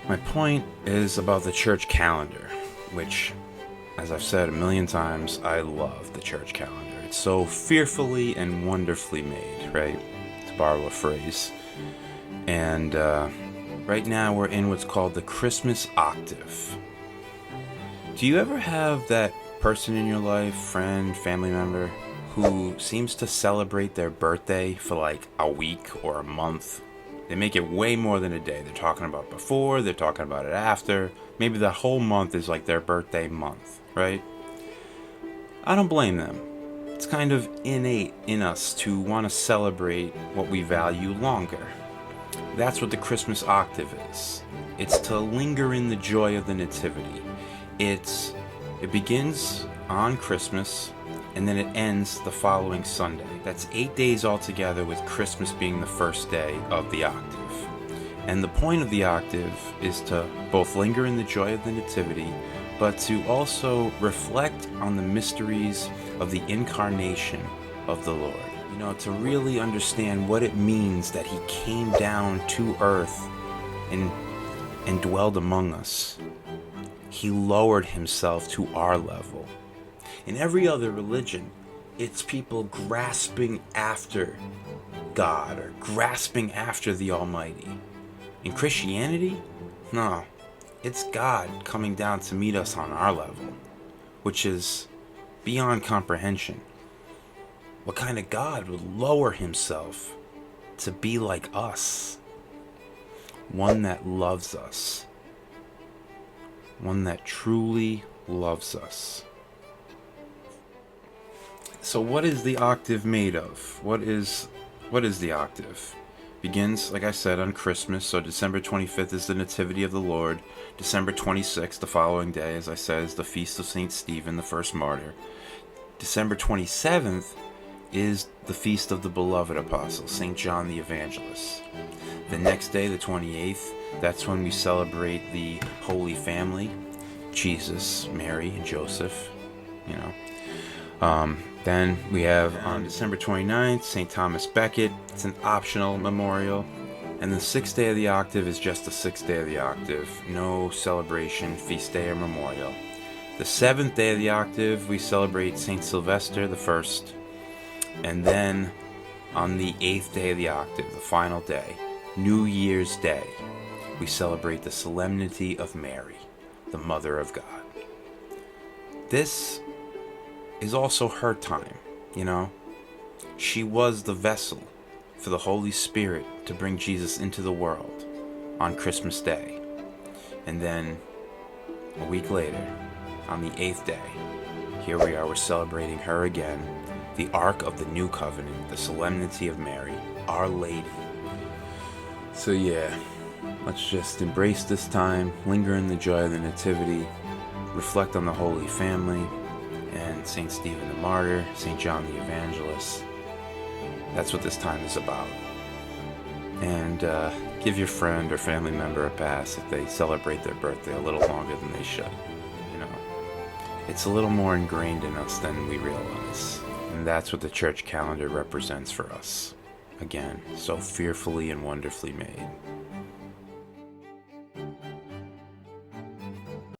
My point is about the church calendar, which, as I've said a million times, I love the church calendar. It's so fearfully and wonderfully made, right? To borrow a phrase. And right now we're in what's called the Christmas Octave. Do you ever have that person in your life, friend, family member, who seems to celebrate their birthday for like a week or a month? They make it way more than a day. They're talking about before, they're talking about it after. Maybe the whole month is like their birthday month, right? I don't blame them. It's kind of innate in us to want to celebrate what we value longer. That's what the Christmas Octave is. It's to linger in the joy of the Nativity. It begins on Christmas, and then it ends the following Sunday. That's 8 days altogether, with Christmas being the first day of the octave. And the point of the octave is to both linger in the joy of the Nativity, but to also reflect on the mysteries of the Incarnation of the Lord. You know, to really understand what it means that He came down to earth and dwelled among us. He lowered Himself to our level. In every other religion, it's people grasping after God or grasping after the Almighty. In Christianity, no, it's God coming down to meet us on our level, which is beyond comprehension. What kind of God would lower Himself to be like us? One that loves us. One that truly loves us. So what is the octave made of? What is the octave? Begins, like I said, on Christmas. So December 25th is the Nativity of the Lord. December 26th, the following day, as I said, is the feast of St. Stephen, the first martyr. December 27th is the feast of the beloved apostle, St. John the Evangelist. The next day, the 28th, that's when we celebrate the Holy Family, Jesus, Mary, and Joseph, you know. Then we have on December 29th, St. Thomas Becket. It's an optional memorial. And the 6th day of the octave is just the 6th day of the octave. No celebration, feast day, or memorial. The 7th day of the octave, we celebrate St. Sylvester the First. And then on the 8th day of the octave, the final day, New Year's Day, we celebrate the Solemnity of Mary, the Mother of God. This is also her time, you know. She was the vessel for the Holy Spirit to bring Jesus into the world on Christmas Day. And then a week later, on the 8th day, here we are, we're celebrating her again, the Ark of the New Covenant, the Solemnity of Mary, Our Lady. So yeah, let's just embrace this time, linger in the joy of the Nativity, reflect on the Holy Family, and St. Stephen the Martyr, St. John the Evangelist. That's what this time is about. And give your friend or family member a pass if they celebrate their birthday a little longer than they should. You know, it's a little more ingrained in us than we realize. And that's what the church calendar represents for us. Again, so fearfully and wonderfully made.